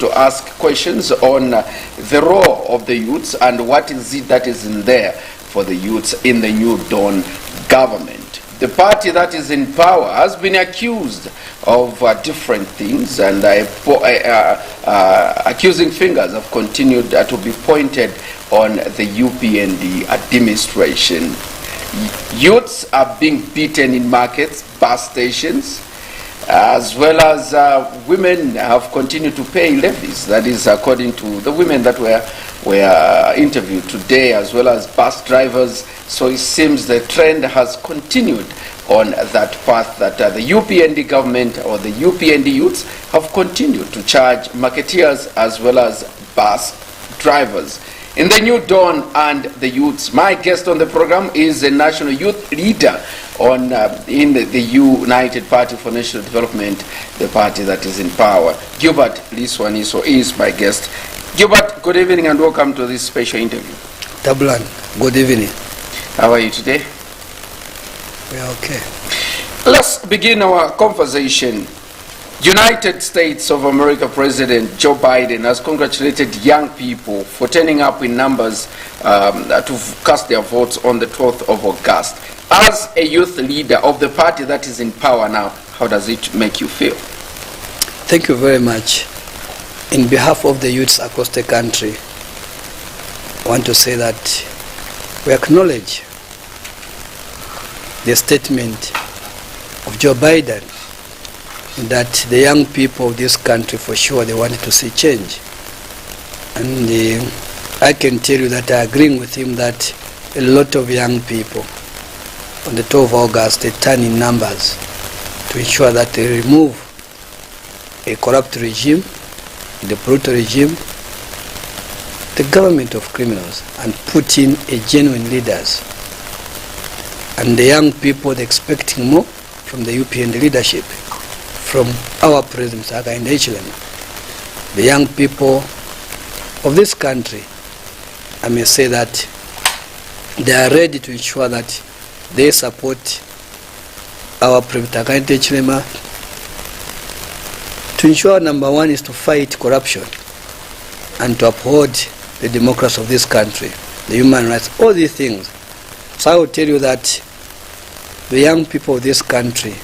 to ask questions on the role of the youths and what is it that is in there for the youths in the New Dawn government. The party that is in power has been accused of different things, and accusing fingers have continued to be pointed on the UPND administration. Youths are being beaten in markets, bus stations, as well as women have continued to pay levies. That is according to the women that were interviewed today, as well as bus drivers. So it seems the trend has continued on that path, that the UPND government or the UPND youths have continued to charge marketeers as well as bus drivers. In the New Dawn and the youths, my guest on the program is a national youth leader in the United Party for National Development, the party that is in power. Gilbert Liswaniso is my guest. Gilbert, good evening and welcome to this special interview. Tablan, good evening. How are you today? We are okay. Let's begin our conversation. United States of America President Joe Biden has congratulated young people for turning up in numbers to cast their votes on the 12th of August. As a youth leader of the party that is in power now, how does it make you feel? Thank you very much. In behalf of the youths across the country, I want to say that we acknowledge the statement of Joe Biden that the young people of this country, for sure, they wanted to see change. And I can tell you that I agree with him that a lot of young people on the 12th of August, they turn in numbers to ensure that they remove a corrupt regime, the brutal regime, the government of criminals, and put in a genuine leaders. And the young people, they're expecting more from the UPND leadership, from our President Hakainde Hichilema. The young people of this country, I may say that they are ready to ensure that they support our President Hakainde Hichilema to ensure, number one, is to fight corruption and to uphold the democracy of this country, the human rights, all these things. So I will tell you that the young people of this country,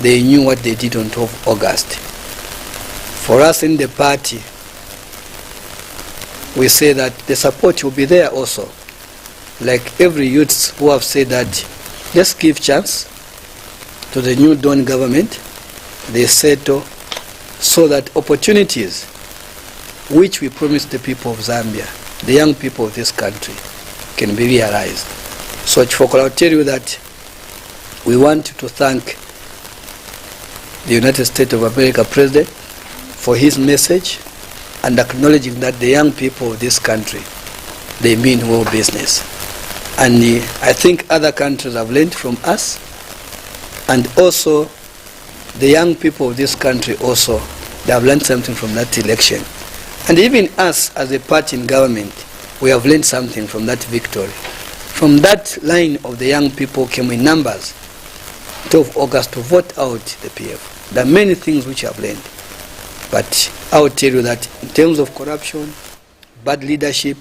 they knew what they did on 12th of August. For us in the party, we say that the support will be there also. Like every youth who have said that, let's give chance to the New Dawn government, they settle so that opportunities which we promised the people of Zambia, the young people of this country, can be realized. So I'll tell you that we want to thank the United States of America President for his message and acknowledging that the young people of this country, they mean well business. And I think other countries have learned from us, and also the young people of this country also, they have learned something from that election. And even us as a party in government, we have learned something from that victory. From that line of the young people came in numbers, 12th August, to vote out the PF. There are many things which I've learned. But I will tell you that in terms of corruption, bad leadership,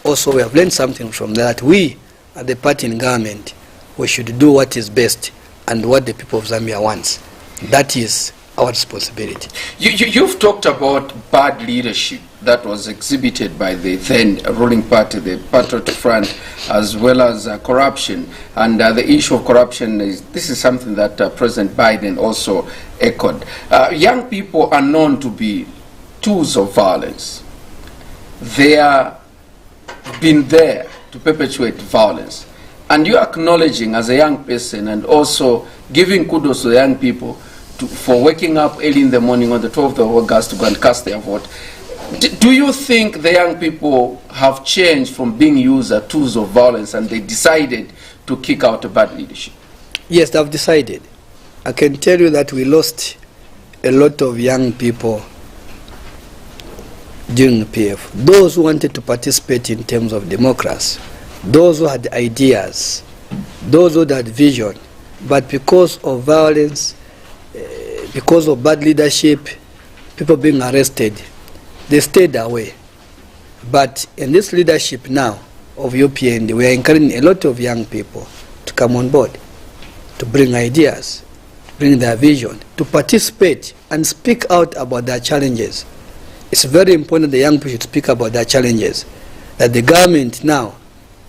also we have learned something from that. We, at the party in government, we should do what is best and what the people of Zambia wants. That is our responsibility. You've talked about bad leadership that was exhibited by the then ruling party, the Patriot Front, as well as corruption. And the issue of corruption, this is something that President Biden also echoed. Young people are known to be tools of violence. They are been there to perpetuate violence. And you're acknowledging as a young person and also giving kudos to the young people for waking up early in the morning on the 12th of August to go and cast their vote. Do you think the young people have changed from being used as tools of violence and they decided to kick out a bad leadership? Yes, they've decided. I can tell you that we lost a lot of young people during the PF. Those who wanted to participate in terms of democracy, those who had ideas, those who had vision, but because of violence, because of bad leadership, people being arrested, they stayed away. But in this leadership now of UPND, we are encouraging a lot of young people to come on board, to bring ideas, to bring their vision, to participate and speak out about their challenges. It's very important the young people should speak about their challenges, that the government now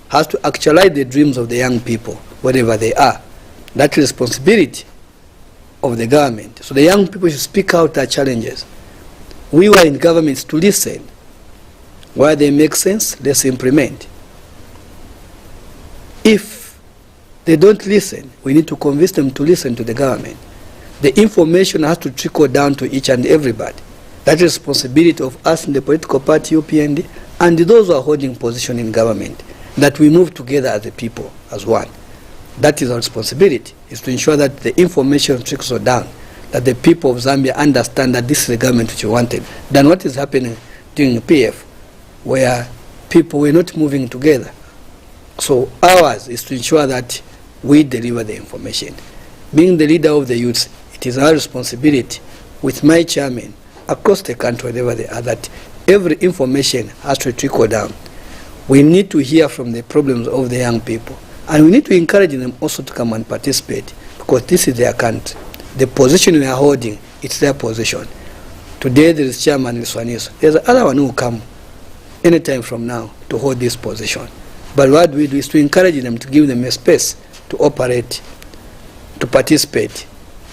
has to actualize the dreams of the young people, wherever they are. That's the responsibility of the government. So the young people should speak out their challenges. We were in governments to listen. Where they make sense, let's implement. If they don't listen, we need to convince them to listen to the government. The information has to trickle down to each and everybody. That's the responsibility of us in the political party UPND and those who are holding position in government, that we move together as a people, as one. That is our responsibility, is to ensure that the information trickles down, that the people of Zambia understand that this is the government which we wanted, than what is happening during the PF, where people were not moving together. So ours is to ensure that we deliver the information. Being the leader of the youths, it is our responsibility with my chairman across the country, wherever they are, that every information has to trickle down. We need to hear from the problems of the young people. And we need to encourage them also to come and participate, because this is their country. The position we are holding, it's their position. Today there is Chairman Liswaniso. There's another one who will come anytime from now to hold this position. But what we do is to encourage them, to give them a space to operate, to participate,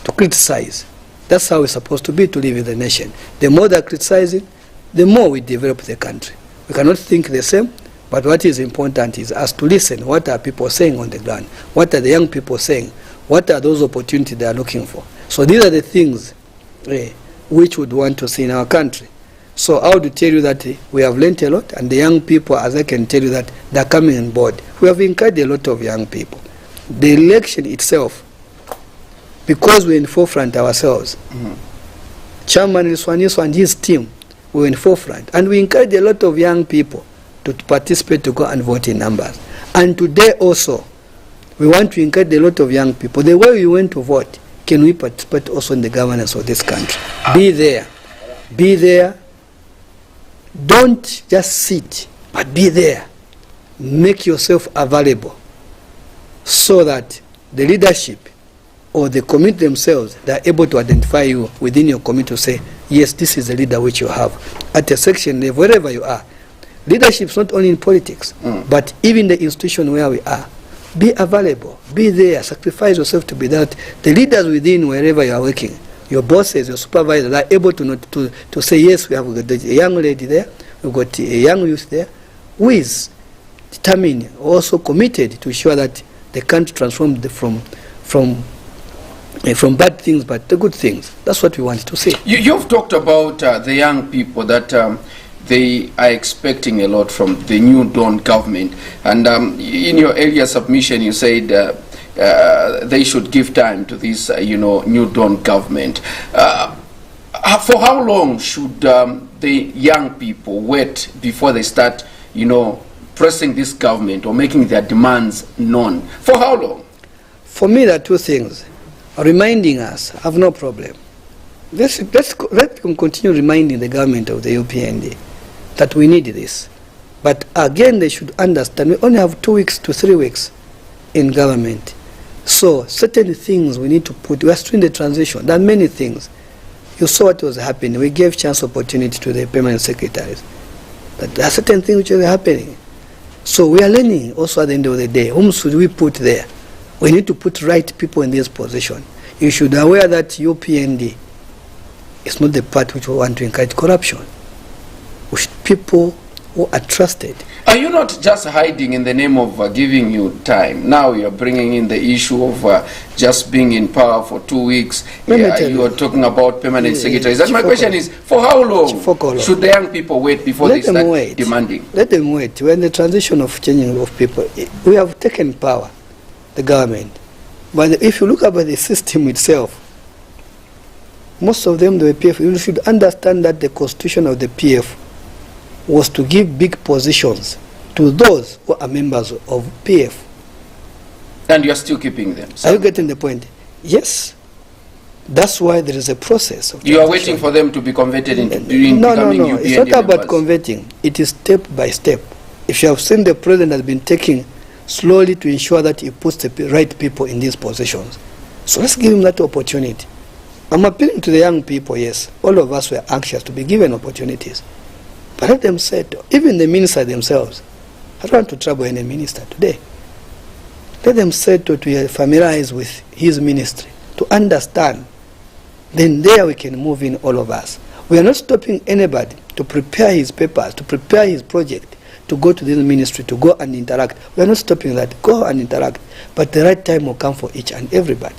to criticize. That's how we're supposed to be to live in the nation. The more they're criticizing, the more we develop the country. We cannot think the same, but what is important is us to listen. What are people saying on the ground? What are the young people saying? What are those opportunities they are looking for? So these are the things which we would want to see in our country. So I would tell you that we have learned a lot, and the young people, as I can tell you, that they're coming on board. We have encouraged a lot of young people. The election itself, because we're in forefront ourselves, Chairman Liswaniso and his team were in forefront, and we encourage a lot of young people to participate, to go and vote in numbers. And today also, we want to encourage a lot of young people. The way we went to vote, can we participate also in the governance of this country? Be there. Be there. Don't just sit, but be there. Make yourself available so that the leadership or the community themselves, they are able to identify you within your community to say, yes, this is the leader which you have. At a section level, wherever you are. Leadership is not only in politics, but even the institution where we are. Be available, be there, sacrifice yourself to be there. The leaders within wherever you are working, your bosses, your supervisors, are able to say, yes, we have got a young lady there, we've got a young youth there, who is determined, also committed to ensure that the country transformed from bad things, but the good things. That's what we wanted to say. You've talked about the young people, that they are expecting a lot from the new Dawn government. And in your earlier submission, you said they should give time to this, new Dawn government. For how long should the young people wait before they start, pressing this government or making their demands known? For how long? For me, there are two things. Reminding us, I have no problem. Let's continue reminding the government of the UPND that we need this. But again, they should understand we only have 2 weeks to 3 weeks in government. So certain things we need to put. We are still in the transition. There are many things. You saw what was happening. We gave chance opportunity to the permanent secretaries. But there are certain things which are happening. So we are learning also at the end of the day. Whom should we put there? We need to put right people in this position. You should be aware that UPND is not the part which we want to encourage corruption. We should people who are trusted. Are you not just hiding in the name of giving you time? Now you're bringing in the issue of just being in power for 2 weeks. You are talking about permanent secretaries. And my question is, for how long should the young people wait before they start demanding? Let them wait. We're in the transition of changing of people. We have taken power, the government. But if you look at the system itself, most of them, the PF, you should understand that the constitution of the PF was to give big positions to those who are members of PF. And you're still keeping them? Are you getting the point? Yes. That's why there is a process of You are waiting for them to be converted into no, becoming UPND it's not about members. converting. It is step by step. If you have seen, the president has been taking slowly to ensure that he puts the right people in these positions. So let's give him that opportunity. I'm appealing to the young people, yes. All of us were anxious to be given opportunities. But let them settle. Even the minister themselves. I don't want to trouble any minister today. Let them settle to familiarize with his ministry, to understand. Then there we can move in, all of us. We are not stopping anybody to prepare his papers, to prepare his project, to go to this ministry, to go and interact. We are not stopping that. Go and interact. But the right time will come for each and everybody.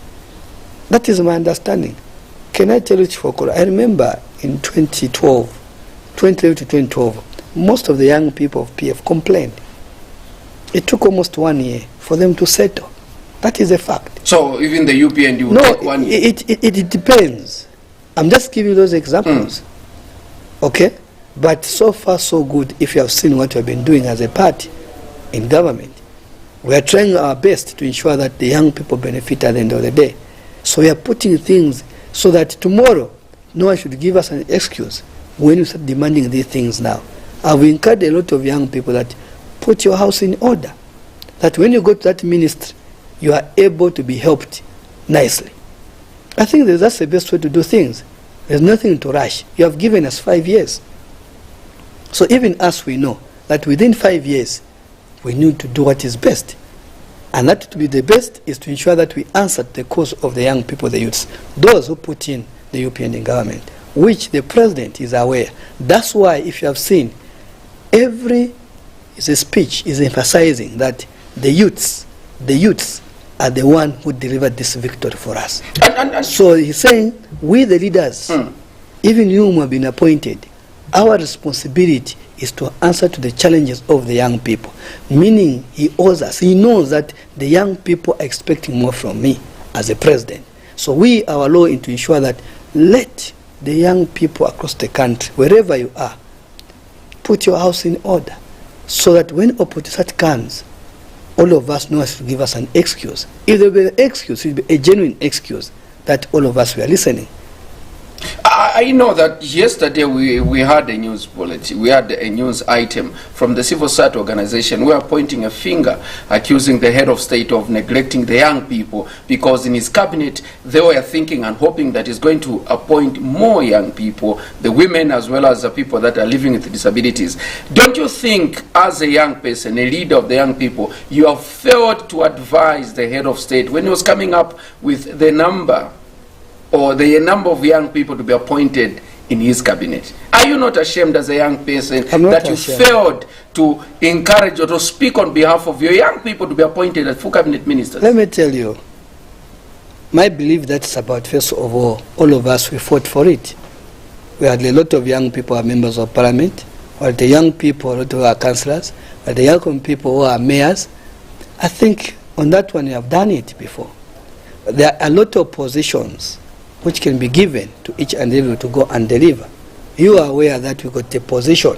That is my understanding. Can I tell you, Chifokolo, I remember in 2011 to 2012, most of the young people of PF complained. It took almost 1 year for them to settle. That is a fact. So even the UPND will take 1 year? It depends. I'm just giving those examples. Okay? But so far so good if you have seen what we have been doing as a party in government. We are trying our best to ensure that the young people benefit at the end of the day. So we are putting things so that tomorrow no one should give us an excuse when you start demanding these things now. I've encouraged a lot of young people that put your house in order. That when you go to that ministry, you are able to be helped nicely. I think that's the best way to do things. There's nothing to rush. You have given us 5 years. So even us, we know that within 5 years, we need to do what is best. And that to be the best is to ensure that we answer the cause of the young people, the youths, those who put in the UPND government, which the president is aware. That's why, if you have seen, every speech is emphasizing that the youths are the one who delivered this victory for us. So he's saying, we the leaders, even you who have been appointed, our responsibility is to answer to the challenges of the young people. Meaning he owes us. He knows that the young people are expecting more from me as a president. So our law is to ensure that let the young people across the country, wherever you are, put your house in order so that when opportunity comes, all of us know to give us an excuse. If there will be an excuse, it will be a genuine excuse that all of us were listening. I know that yesterday we had a news bulletin, we had a news item from the civil society organization. We are pointing a finger accusing the head of state of neglecting the young people because in his cabinet they were thinking and hoping that he's going to appoint more young people, the women as well as the people that are living with disabilities. Don't you think as a young person, a leader of the young people, you have failed to advise the head of state when he was coming up with the number of young people to be appointed in his cabinet? Are you not ashamed as a young person that you failed to encourage or to speak on behalf of your young people to be appointed as full cabinet ministers? Let me tell you, my belief that's about, first of all of us, we fought for it. We had a lot of young people who are members of parliament, we had the young people who are councillors, we had the young people who are mayors. I think on that one we have done it before. There are a lot of positions which can be given to each and every to go and deliver. You are aware that we got a position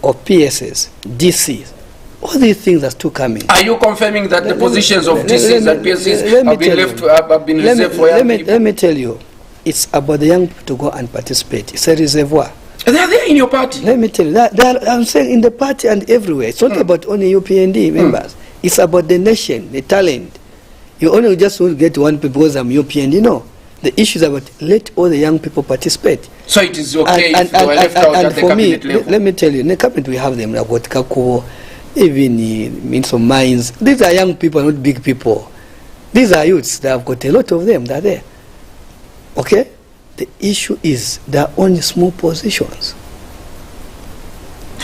of PSS, DCs. All these things are still coming. Are you confirming that the positions of DCs and PSS have been reserved for young people? Let me tell you, it's about the young people to go and participate. It's a reservoir. They are there in your party. Let me tell you, I'm saying in the party and everywhere. It's not about only UPND members. It's about the nation, the talent. You only just will get one people because I'm UPND, no. The issue is about let all the young people participate. So it is okay if they were left out at the cabinet level? Let me tell you, in the cabinet we have them, like what Kakuo, even Minister of Mines. These are young people, not big people. These are youths. They have got a lot of them. They're there. Okay? The issue is there are only small positions.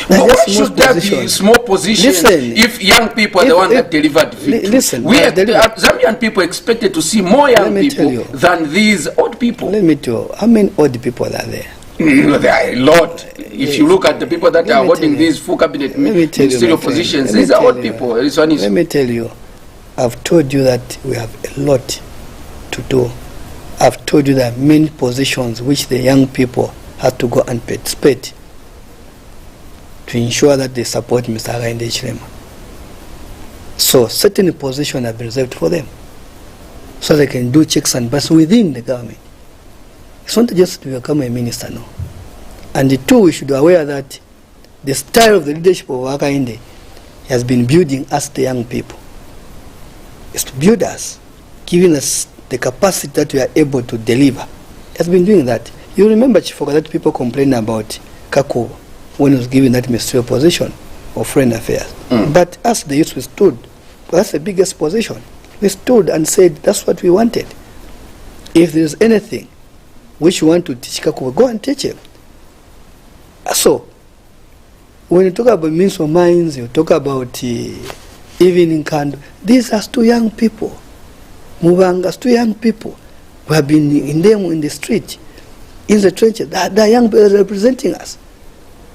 But why should there be small positions if young people are the ones that delivered victory? Listen, we Zambian people expected to see more young people than these old people. Let me tell you, how many old people are there? There are a lot. If you look at the people that are holding these full cabinet ministerial positions, these are old people. Let me tell you, I've told you that we have a lot to do. I've told you that many positions which the young people have to go and participate to ensure that they support Mr. Hakainde Hichilema. So certain positions have been reserved for them, so they can do checks and balances within the government. It's not just to become a minister, no. And the two, we should be aware that the style of the leadership of Hakainde has been building us, the young people. It's to build us, giving us the capacity that we are able to deliver. It has been doing that. You remember, Chief, that people complained about Kako when he was given that ministerial position of foreign affairs. But as the youth, we stood. That's the biggest position. We stood and said, that's what we wanted. If there's anything which you want to teach Kako, go and teach him. So, when you talk about means of minds, you talk about evening candle, these are two young people. Mubanga's two young people who have been in the street, in the trenches. They are young people representing us.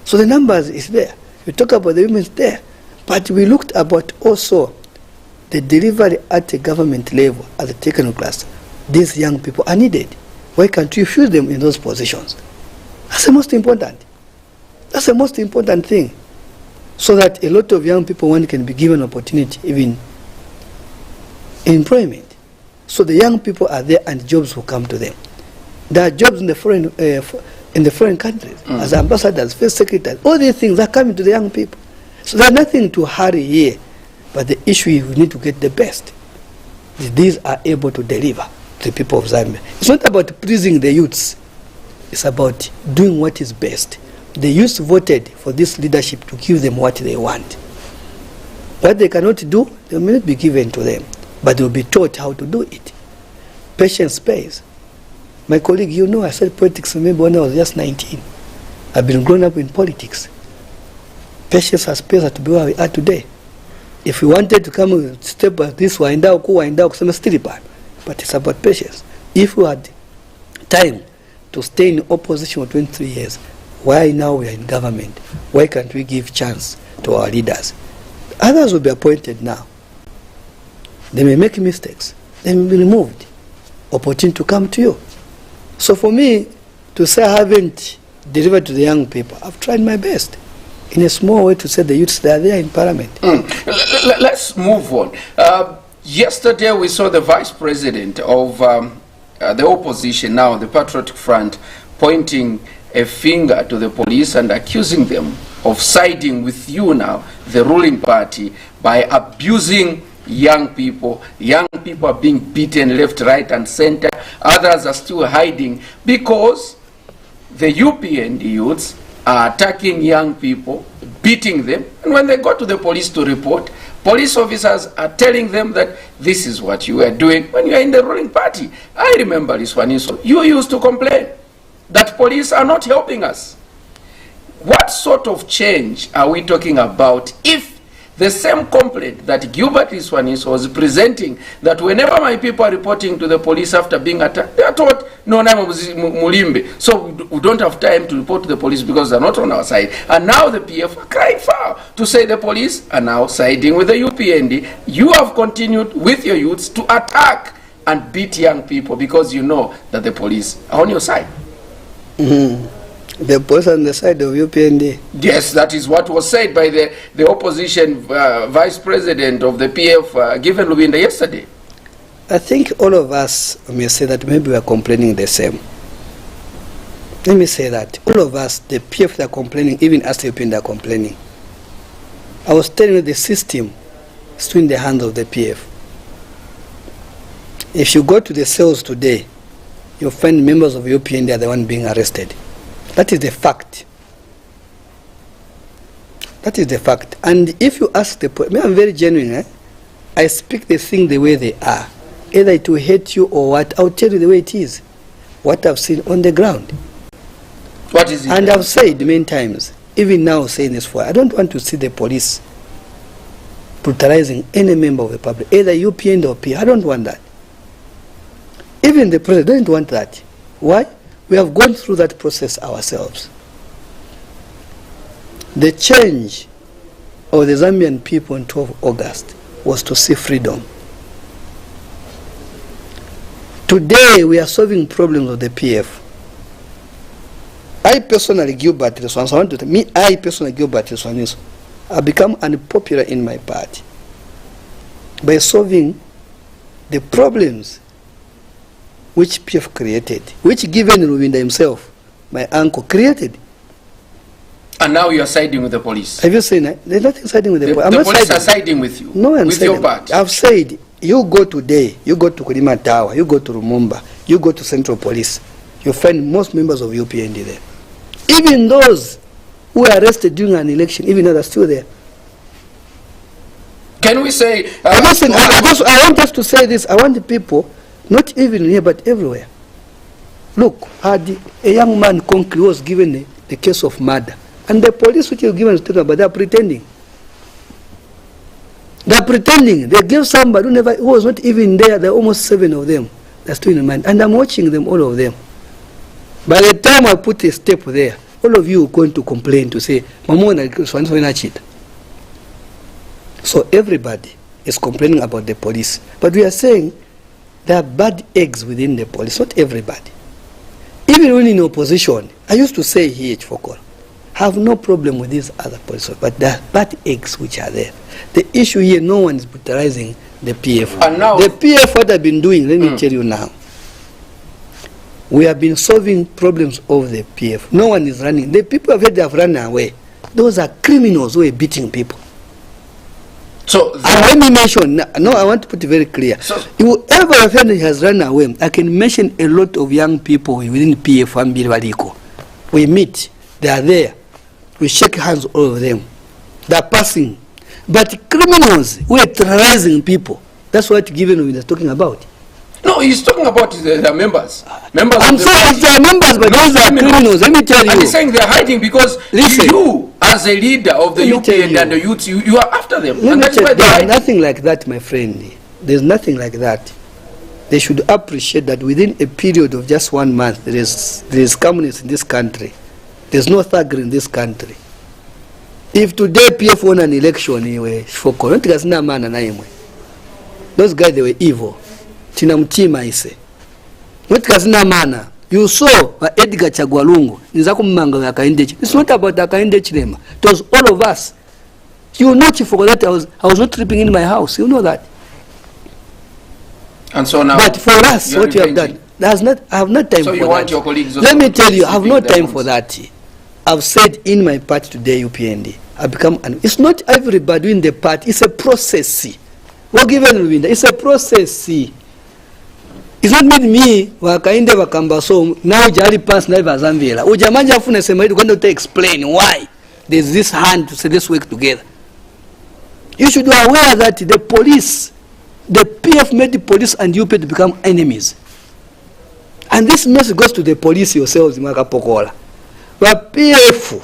So the numbers is there. You talk about the women there. But we looked about also the delivery at the government level, at the technical class. These young people are needed. Why can't you fuse them in those positions? That's the most important. That's the most important thing. So that a lot of young people, one can be given opportunity, even in employment. So the young people are there and jobs will come to them. There are jobs in the foreign countries, as ambassadors, first secretaries. All these things are coming to the young people. So there's nothing to hurry here. But the issue is we need to get the best. These are able to deliver to the people of Zambia. It's not about pleasing the youths. It's about doing what is best. The youth voted for this leadership to give them what they want. What they cannot do, they may not be given to them, but they will be taught how to do it. Patience pays. My colleague, you know, I started politics maybe when I was just 19. I've been growing up in politics. Patience has paid us to be where we are today. If we wanted to come and step by this, but it's about patience. If we had time to stay in opposition for 23 years, why now we are in government? Why can't we give chance to our leaders? Others will be appointed now. They may make mistakes. They may be removed. Opportunity to come to you. So for me, to say I haven't delivered to the young people, I've tried my best. In a small way to say the youths, they are there in Parliament. Let's move on. Yesterday we saw the Vice President of the opposition, now the Patriotic Front, pointing a finger to the police and accusing them of siding with you now, the ruling party, by abusing young people. Young people are being beaten left, right and center. Others are still hiding because the UPND youths are attacking young people, beating them, and when they go to the police to report, police officers are telling them that this is what you are doing when you are in the ruling party. I remember, Liswaniso, you used to complain that police are not helping us. What sort of change are we talking about if the same complaint that Gilbert Liswaniso was presenting, that whenever my people are reporting to the police after being attacked, they are told, no, Mulimbe, so we don't have time to report to the police because they're not on our side. And now the PF are crying foul to say the police are now siding with the UPND. You have continued with your youths to attack and beat young people because you know that the police are on your side. The police on the side of UPND. Yes, that is what was said by the opposition vice president of the PF, Given Lubinda, yesterday. I think all of us may say that maybe we are complaining the same. Let me say that all of us, the PF, are complaining, even as the UPND are complaining. I was telling you the system is still in the hands of the PF. If you go to the cells today, you'll find members of UPND are the one being arrested. That is the fact. That is the fact. And if you ask the police, I'm very genuine. I speak the thing the way they are. Either it will hate you or what, I'll tell you the way it is. What I've seen on the ground. What is it? And I've said many times, even now saying this for, I don't want to see the police brutalizing any member of the public, either UPND or P. I don't want that. Even the president doesn't want that. Why? We have gone through that process ourselves. The change of the Zambian people on 12 August was to see freedom. Today we are solving problems of the PF. I personally, Gilbert Liswaniso, have become unpopular in my party by solving the problems which PF created, which given Ruvinda himself, my uncle, created. And now you are siding with the police. Have you seen that? There's nothing siding with the police. The police are siding with you. No, with your party. I've said, you go today, you go to Kulima Tower, you go to Rumumba, you go to Central Police, you find most members of UPND there. Even those who were arrested during an election, even though they're still there. Can we say... listen, I want us to say this. I want the people, not even here, but everywhere. Look, a young man concretely was given the case of murder. And the police which are given a statement, but they are pretending. They are pretending. They gave somebody who was not even there. There are almost 7 of them. They're still in mind. And I'm watching them, all of them. By the time I put a step there, all of you are going to complain to say, so everybody is complaining about the police. But we are saying there are bad eggs within the police, not everybody. Even when in opposition, I used to say here, Chfokol, have no problem with these other police, but there are bad eggs which are there. The issue here, no one is brutalizing the PF. And now, the PF, what I've been doing, let me tell you now. We have been solving problems of the PF. No one is running. The people they have run away. Those are criminals who are beating people. So let me mention, no, I want to put it very clear. So, whoever has run away, I can mention a lot of young people within PF and Bilwaliko. We meet, they are there. We shake hands, all of them. They are passing. But criminals who are terrorizing people, that's what Given is talking about. No, he's talking about the members. I'm saying they are members, but those are criminals. Let me tell you. And he's saying they're hiding because you, as a leader of the UPND and the youth, you are after them. And that's why there's nothing like that, my friend. There's nothing like that. They should appreciate that within a period of just 1 month, there is communists in this country. There's no thuggery in this country. If today PF won an election, those guys, they were evil. Chinamtima ise. You saw Edgar Chagwalungu. It's not about Akainde Chilema. It was all of us. You know, for that I was not tripping in my house. You know that. And so now, but for us, what you have done, I have not time so for you that. Want your colleagues let me tell you, I have no time for that. I've said in my party today, UPND, it's not everybody in the party, it's a process. It's a process. It's not me, Wakainde Wakambaso, now Jari Pass Neva Zambia. Ujamanja Fune Semai, going to explain why there's this hand to say this work together. You should be aware that the police, the PF made the police and UP to become enemies. And this message goes to the police yourselves, Makapokola. But PF,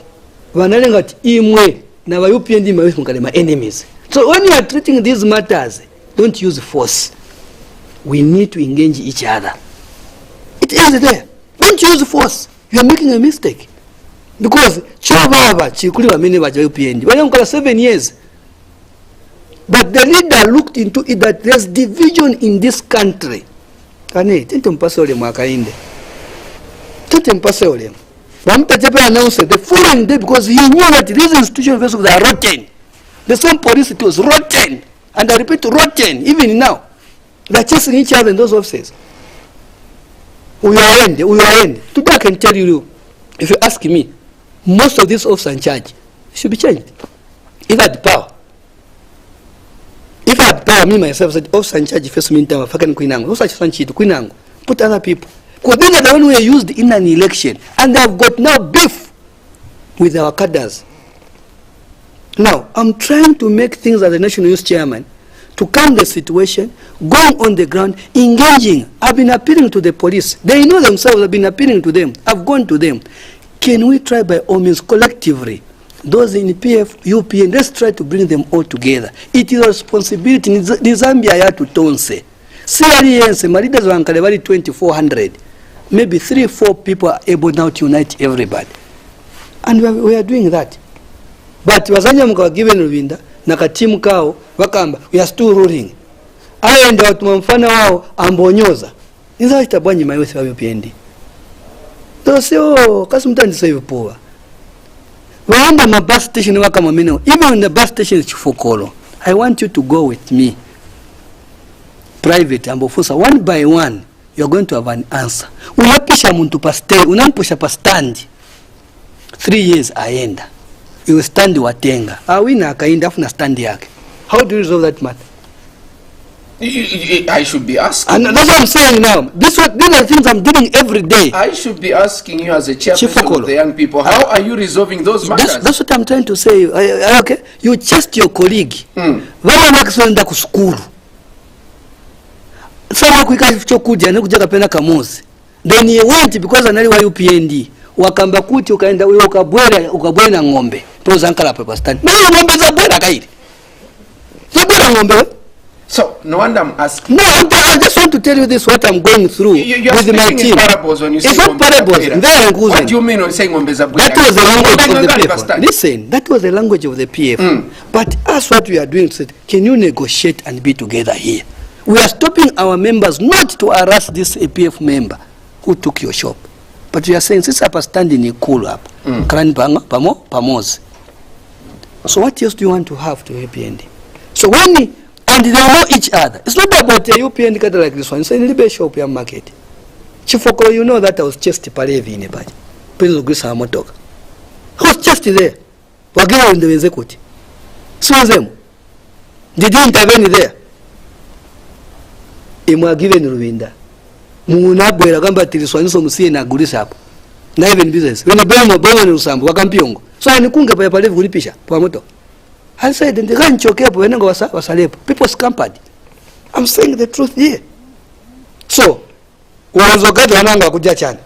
Vanalengat Imwe, Nava UPND Mavis enemies. So when you are treating these matters, don't use force. We need to engage each other. It is there. Don't use force. You are making a mistake. Because Chovava, Chikuliwa Mineva UPND, when I'm 7 years. But the leader looked into it that there's division in this country. The following day, because he knew that these institutions are rotten. The same police, it was rotten. And I repeat, rotten, even now. They're chasing each other in those offices. We will end. Today I can tell you, if you ask me, most of these officers in charge should be changed. If I had power. If I had power, me myself said, officer in charge, first mean time, fucking Queenango, Queenango, put other people. Because these are the ones who are used in an election. And they have got now beef with our cadres. Now, I'm trying to make things as the National Youth Chairman to calm the situation, going on the ground, engaging. I've been appealing to the police. They know themselves, I've been appealing to them. I've gone to them. Can we try by all means collectively, those in PF, UPN, let's try to bring them all together. It is a responsibility. Zambia ya to tonse. CRENC, my leaders were 2,400. Maybe 3-4 people are able now to unite everybody. And we are doing that. But wazanya mkawa given Ruvinda, nakatimu kao, wakamba, we are still ruling. Ayo enda watu mfana wao, ambonyoza. Niza itabanyi mayuthi wa UPND. Tose kasi mtandi sa yupoa. Waanda ma bus station waka mamino. Even when the bus station is Chifokolo, I want you to go with me. Private, ambofusa, one by one. you're going to have an answer. Unapisha muntu pa stand, unampusha pa stand 3 years aenda, you stand watenga awina akaenda afu na stand yake. How do you resolve that matter? I should be asking. And that's what I'm saying now. These are things I'm doing every day. I should be asking you as a chairperson of the young people, how are you resolving those matters? That's what I'm trying to say. Okay, you chest your colleague. Vama nakisonda kusukuru. Sama kuika chokuja na kujaga pena kamozi. Then he went because anali wa UPND. Wakamba kuti ukaenda wewe ukabwena ng'ombe. Toza ankala pepa stand. Mimi ng'ombe za bwena kaidi. Zabwena ng'ombe. So, no wonder I'm asking. No, I just want to tell you this, what I'm going through with my team. Parables when you say it's not parables. What do you mean when you say Ngombeza? That was the language of the PF. Listen, that was the language of the PF. But us, what we are doing, said, can you negotiate and be together here? We are stopping our members not to harass this APF member who took your shop. But we are saying, since I'm standing in cool up, pamozi. So what else do you want to have to APND? So when and they know each other. It's not about a UPND card like this one. It's a little shop your market. Chifoko, you know that I was just Palevi in a bad. Please agree some more talk. I was just there. Wagera in the executive. So them. Did you intervene there? Imwa given Ruinda. Munabwera gamba Liswaniso musie na gulisa hapo. Na even business. When the bomb ni usambu wakampiongo. So anikunga pa Palevi kulipisha kwa moto. I said, and the guy chokepo wenengo wasalepo. People scampered. I'm saying the truth here. So, wanazokati wananga kuja chana.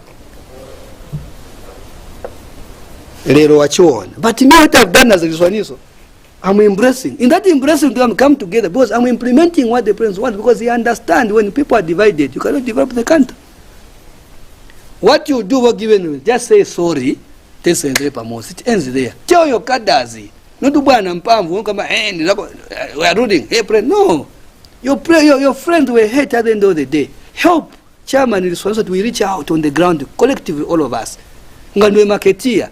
Lero wachuona. But me what I've done as a Liswaniso, I'm embracing. In that embracing, we come together because I'm implementing what the president wants because he understands when people are divided, you cannot develop the country. What you do, what given, just say sorry, it ends there. Tell your cadres. Not to buy an palm, come and we are rooting. April. No. Your friends will hate at the end of the day. Help chairman is so that we reach out on the ground collectively, all of us. Ngandwe marketeer.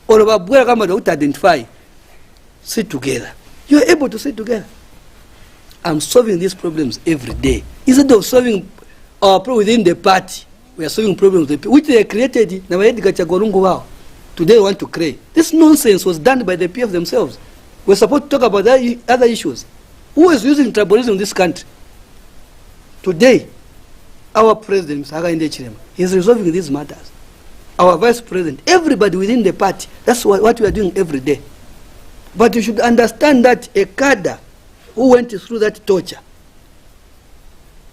All of us come to identify. Sit together. You are able to sit together. I'm solving these problems every day. Instead of solving our problem within the party, we are solving problems which they created. Today they want to create. This nonsense was done by the PF themselves. We're supposed to talk about other issues. Who is using tribalism in this country? Today, our president, is resolving these matters. Our vice president, everybody within the party, that's what we are doing every day. But you should understand that a cadre who went through that torture,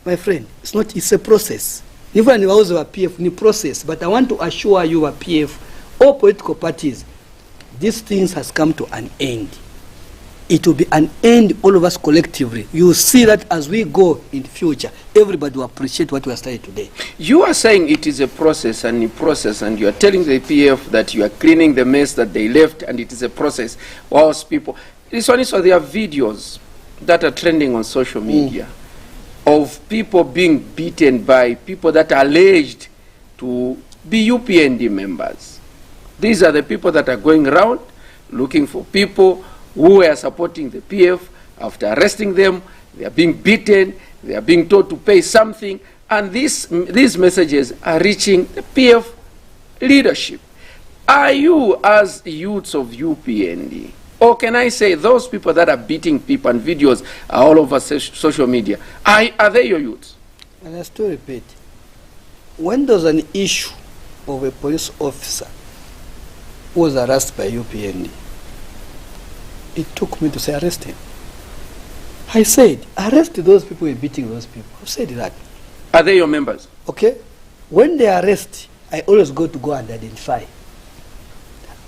my friend, it's a process. Even if I was a PF, it's a process. But I want to assure you, a PF, all political parties, these things has come to an end. It will be an end, all of us collectively. You will see that as we go in the future, everybody will appreciate what we are studying today. You are saying it is a process, and you are telling the PF that you are cleaning the mess that they left, and it is a process. Whilst people, this one is so there are videos that are trending on social media of people being beaten by people that are alleged to be UPND members. These are the people that are going around looking for people who are supporting the PF. After arresting them, they are being beaten, they are being told to pay something, and these messages are reaching the PF leadership. Are you, as youths of UPND, or can I say those people that are beating people and videos are all over social media, are they your youths? And I still repeat, when there's an issue of a police officer who was arrested by UPND, it took me to say arrest him. I said, arrest those people who are beating those people. I said that. Are they your members? Okay. When they arrest, I always go and identify.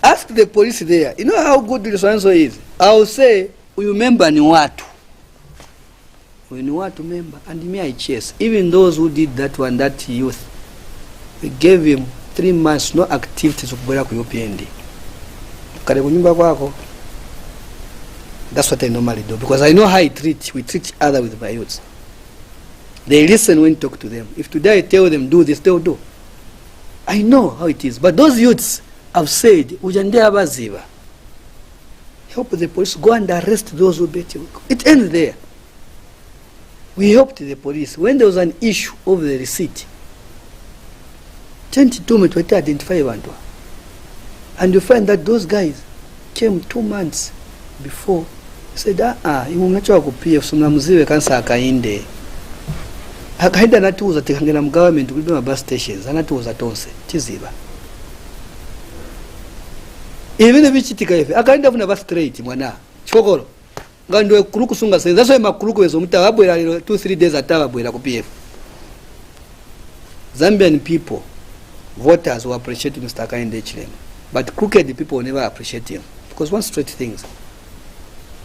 Ask the police there. You know how good the Liswaniso is? I will say, you remember ni watu. We ni watu member. And me I chase. Even those who did that one, that youth, we gave him 3 months, no activities of UPND. That's what I normally do, because I know how we treat each other with my youths. They listen when you talk to them. If today I tell them do this, they will do. I know how it is. But those youths have said, help the police go and arrest those who beat you. It ends there. We helped the police. When there was an issue of the receipt, 22 to identify abantu. And you find that those guys came 2 months before. Said, iwe mnachowa ku PF, sumna muziwe kansa akainde. Akaenda natuuza tikangena mu government kulibe ma bus stations, anatuuza tonse, chiziba. Even if bichitika ife, akaenda funa bus straight mwana, chifokolo. Ngandwe kuluku sunga senza, so makuluku wezo mutawabwela 2-3 days atawabwela ku PF. Zambian people, voters will appreciate Mr. Akainde Chilema. But crooked people will never appreciate him. Because one straight things.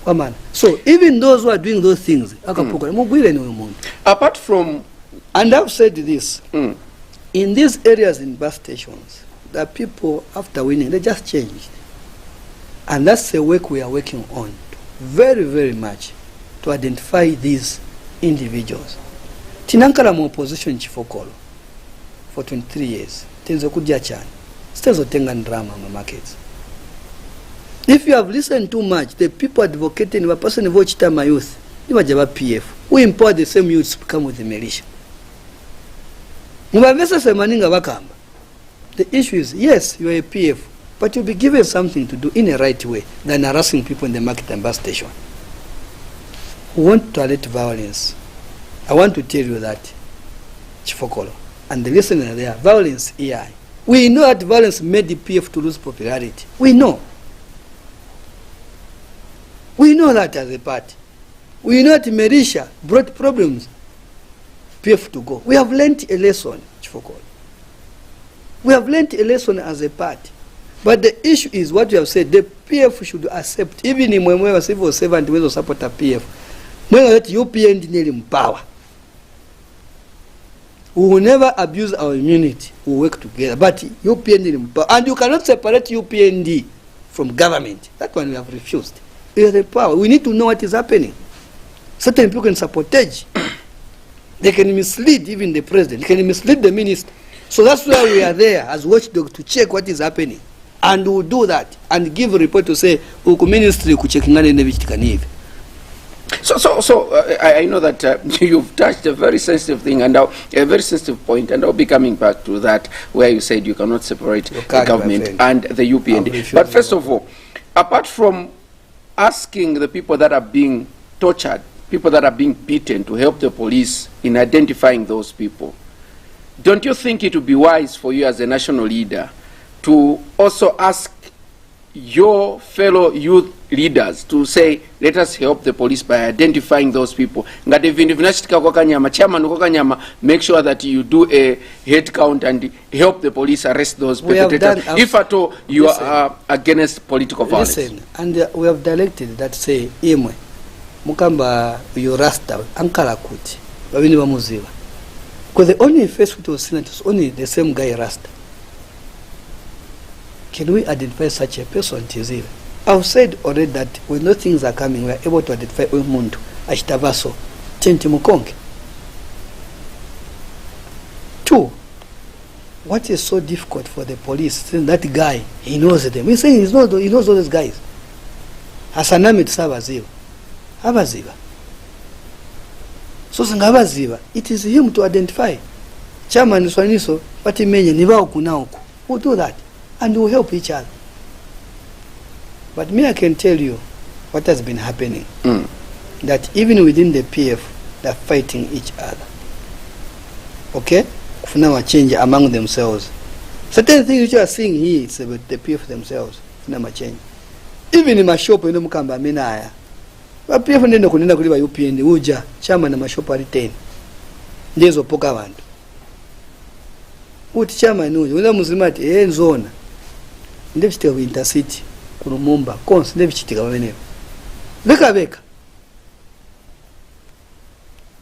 Oh man. So even those who are doing those things, apart from, and I've said this, in these areas in bus stations, the people after winning, they just changed. And that's the work we are working on very, very much to identify these individuals. Tinankala mu opposition chifokolo for 23 years. Tenzo kujia chani. Stezo tenga drama in the markets. If you have listened too much, the people advocating a person who watched my youth, you are Java PF. We import the same youths to come with the militia. The issue is, yes, you are a PF, but you'll be given something to do in a right way than harassing people in the market and bus station. We want toilet violence. I want to tell you that, Chifokolo, and the listener there, violence AI. We know that violence made the PF to lose popularity. We know. We know that as a party. We know that militia brought problems. PF to go. We have learnt a lesson, Chifokolo. We have learnt a lesson as a party. But the issue is what you have said, the PF should accept, even in Mwemwe civil servant will support a PF. When let UPND in power. We will never abuse our immunity. We will work together. But UPND in power. And you cannot separate UPND from government. That one we have refused. It is the power. We need to know what is happening. Certain people can sabotage. They can mislead even the president. They can mislead the minister. So that's why we are there as watchdog to check what is happening. And we will do that and give a report to say, Uku ministry kuchekingane nevichitikanive. So I know that you've touched a very sensitive thing and a very sensitive point, and I'll be coming back to that where you said you cannot separate the government and the UPND. But first of all, apart from asking the people that are being tortured, people that are being beaten, to help the police in identifying those people, don't you think it would be wise for you as a national leader to also ask your fellow youth leaders to say, let us help the police by identifying those people? Make sure that you do a head count and help the police arrest those perpetrators, if at all you are against political violence. Listen, and we have directed that say, Imwe, Mukamba, you rasta, Ankara Kuti, Wawini Wamuziwa. Because the only face which was seen was only the same guy rasta. Can we identify such a person, Tizira? I've said already that when those things are coming, we are able to identify Umuntu, Ashtavaso, Tenti Mukonge. 2, what is so difficult for the police? Saying that guy, he knows them. He's saying he knows all those guys. Hasanamit Sabaziva. Abaziva. So Sangabaziva, it is him to identify. Chairman Liswaniso, what he means, Nivauku. We'll do that. And we'll help each other. But me, I can tell you what has been happening. That even within the PF, they're fighting each other. Okay? Now a change among themselves. Certain things which you are seeing here, it's about the PF themselves. Now a change. Even in my shop, you know, Mukamba, Minaya. But PF nenda kunenda kuliba UPND, uja, chama na mashopa retain. Ndezo poka wandu. Uti chama nuja, wenda muzimati, zona. Ndevichitika intercity, Kurumumba, Kons, ndevichitika wawenevo. Beka.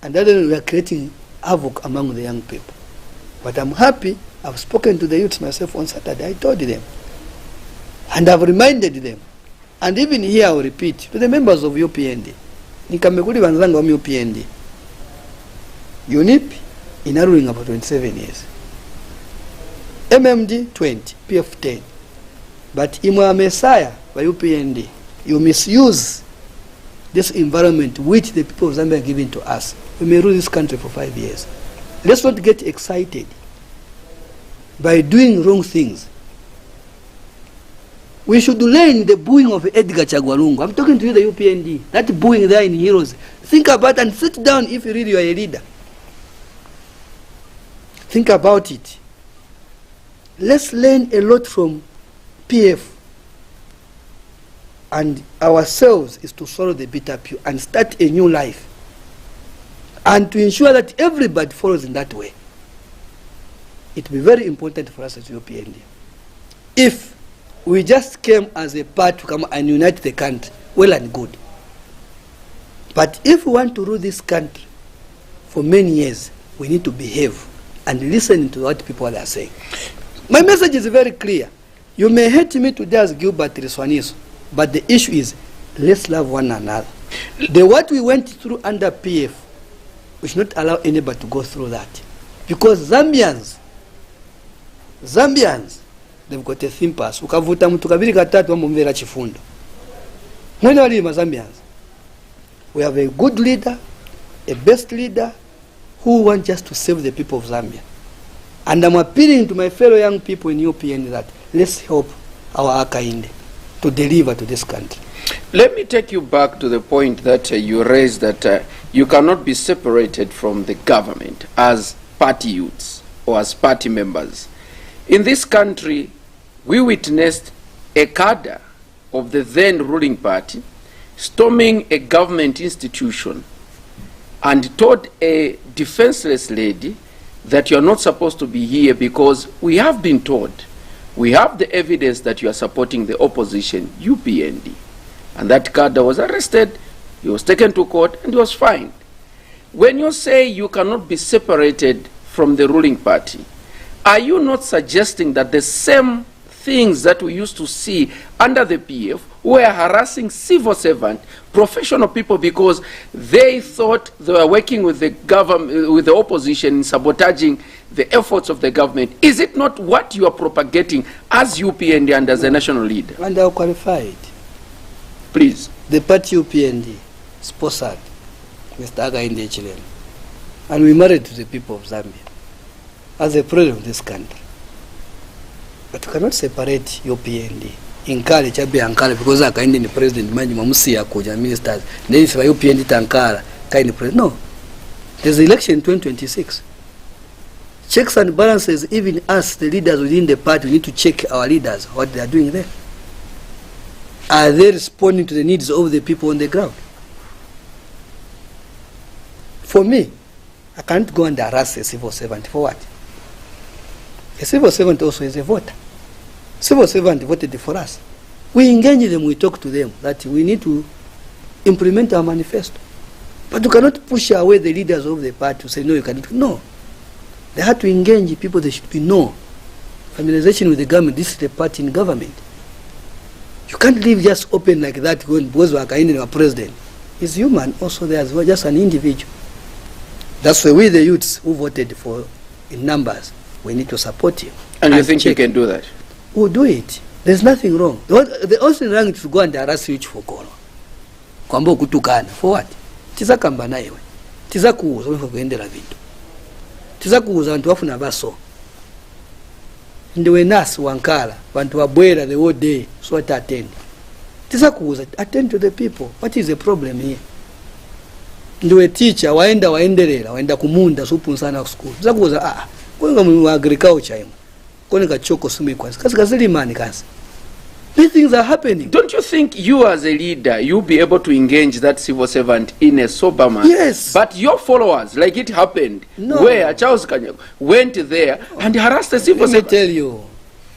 And that we are creating havoc among the young people. But I'm happy, I've spoken to the youths myself on Saturday, I told them. And I've reminded them. And even here I will repeat, to the members of UPND. Nikamekuli wanzanga wa UPND. UNIP, inaruling about 27 years. MMD, 20, PF 10. But imwa Messiah by UPND, you misuse this environment which the people of Zambia are giving to us, we may rule this country for 5 years. Let's not get excited by doing wrong things. We should learn the booing of Edgar Chagwalungu. I'm talking to you, the UPND. That booing there in Heroes. Think about and sit down if you really are a leader. Think about it. Let's learn a lot from PF. And ourselves is to swallow the bitter pill and start a new life. And to ensure that everybody follows in that way. It will be very important for us as UPND. If we just came as a part to come and unite the country, well and good. But if we want to rule this country for many years, we need to behave and listen to what people are saying. My message is very clear. You may hate me today as Gilbert Liswaniso, but the issue is, let's love one another. What we went through under PF, we should not allow anybody to go through that. Because Zambians, they've got a thimpers. Ukavuta mtu kabiri katatu wamumvera chifundo. Mwene wali Zambians. We have a good leader, a best leader, who wants just to save the people of Zambia. And I'm appealing to my fellow young people in UPN that let's help our Akainde to deliver to this country. Let me take you back to the point that you raised, that you cannot be separated from the government as party youths or as party members. In this country, we witnessed a cadre of the then ruling party storming a government institution and told a defenseless lady that you are not supposed to be here because we have been told, we have the evidence that you are supporting the opposition, UPND. And that cadre was arrested, he was taken to court, and he was fined. When you say you cannot be separated from the ruling party, are you not suggesting that the same things that we used to see under the PF were harassing civil servants, professional people, because they thought they were working with the government, with the opposition, in sabotaging the efforts of the government? Is it not what you are propagating as UPND and as a national leader? And I'll qualify it. Please. The party UPND sponsored Mr. Akainde Chilema, and we married to the people of Zambia as a president of this country. But you cannot separate UPND. Inkali chabi ankala because Akainde the president, manji mamusi ya kuja ministers. Then if UPND tankala, kaini president. No. There's election in 2026. Checks and balances, even us, the leaders within the party, we need to check our leaders, what they are doing there. Are they responding to the needs of the people on the ground? For me, I can't go and harass a civil servant. For what? A civil servant also is a voter. Civil servant voted for us. We engage them, we talk to them that we need to implement our manifesto. But you cannot push away the leaders of the party to say, no, you cannot. No. They have to engage people, they should be no. Familiarization with the government, this is the party in government. You can't leave just open like that because Akainde our president. He's human also there as well, just an individual. That's why we the youths who voted for in numbers, we need to support him. And you think you can do that? We'll do it. There's nothing wrong. The only wrong is to go and harass you for Kolo. Kwambo kutukana. For what? Tiza kamba na iwe. Tiza kuuza wifo kuendela vitu. Tiza kuuza wantu wafu na baso. Ndiwe nasi wankala. Wantu wabwela the whole day. So what attend? Tiza kuuza. Attend to the people. What is the problem here? Ndiwe teacher. Waenda kumunda. Supu nsana school. Tiza kuuza. Kwenga mwa agriculture. Kwenga choko sumi kwa. Kasi kazili mani kasi. These things are happening. Don't you think you as a leader, you'll be able to engage that civil servant in a sober manner? Yes. But your followers, like it happened, no. Where Charles Kanyako went there and harassed the civil servant. Let me tell you,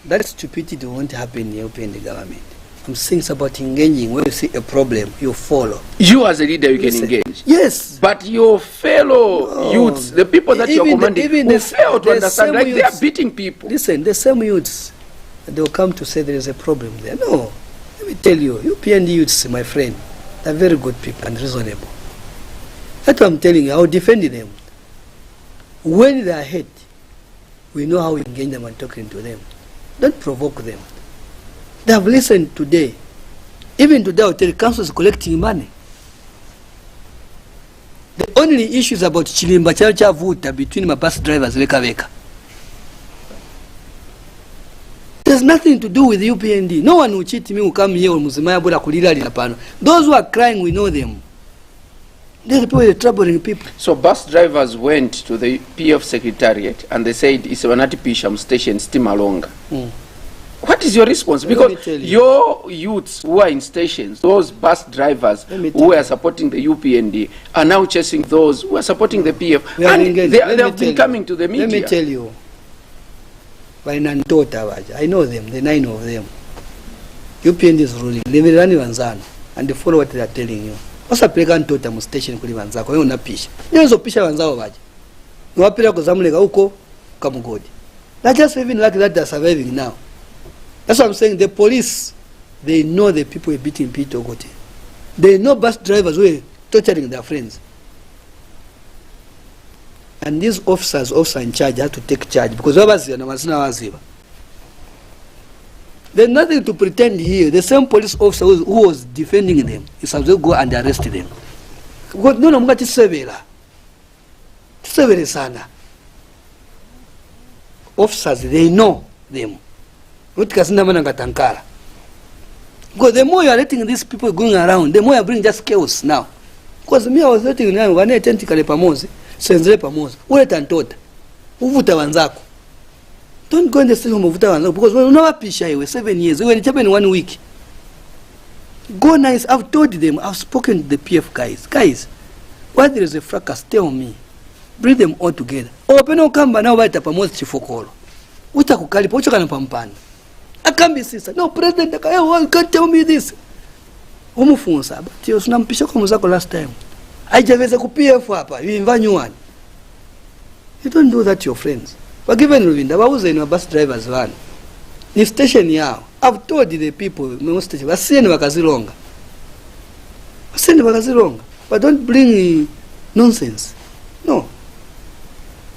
that stupidity won't happen in the government. I'm saying it's about engaging. When you see a problem, you follow. You as a leader, you can engage. Yes. But your fellow youths, the people that you're commanding, who fail to understand, like they are beating people. Listen, the same youths, they'll come to say there is a problem there. No. Let me tell you, UPND youths, my friend, they're very good people and reasonable. That's what I'm telling you. I'll defend them. When they are hurt, we know how we engage them and talking to them. Don't provoke them. They have listened today. Even today, I'll tell you, council is collecting money. only issue is about chilimba chavuta between my bus drivers veka. There's nothing to do with UPND. No one will cheat me who come here muzimaya boda kulila linapano. Those who are crying, we know them. They're the people who are troubling people. So bus drivers went to the PF secretariat and they said it's Wanati Pisham station Stimalonga. What is your response? Because your youths who are in stations, those bus drivers who are supporting the UPND are now chasing those who are supporting the PF. And they have been coming to the media. Let me tell you. I know them, the 9 of them. UPND is ruling. They will run Vanzano and they follow what they are telling you. What's a pregnant totem station kuli Vanzako? You na pisha. You so pisha Vanzao vaja. No appear kuzamulega uko kamugodi. Not just even like that they're surviving now. That's what I'm saying. The police, they know the people who are beating Peter Ogote. They know bus drivers who are torturing their friends. And these officers in charge have to take charge because there's nothing to pretend here. The same police officer who was defending them is supposed to go and arrest them. God no mungati severa sana. Officers, they know them. Because the more you are letting these people going around, the more you bring just chaos now. Because me, I was letting them one identically pamozi. Senzre pamoja ule tantota uvuta wanzako. Don't go in the same uvuta wanzako because when unawapisha iwe 7 years iwe nichape in 1 week. Go nice. I've told them, I've spoken to the PF guys, why there is a fracas, tell me, bring them all together. Open okamba now waita pamoja chifokolo utakukalipa uchakana pampana akambi sister no president you can't tell me this umufunsa but you sunampisha kwa muzako last time. Ajaveza ku PF hapa, you invite new one. You don't do that to your friends. But given Ruvinda, wauza in bus drivers van. Ni station yao. I've told the people, most station, waseni wakazilonga. But don't bring nonsense. No.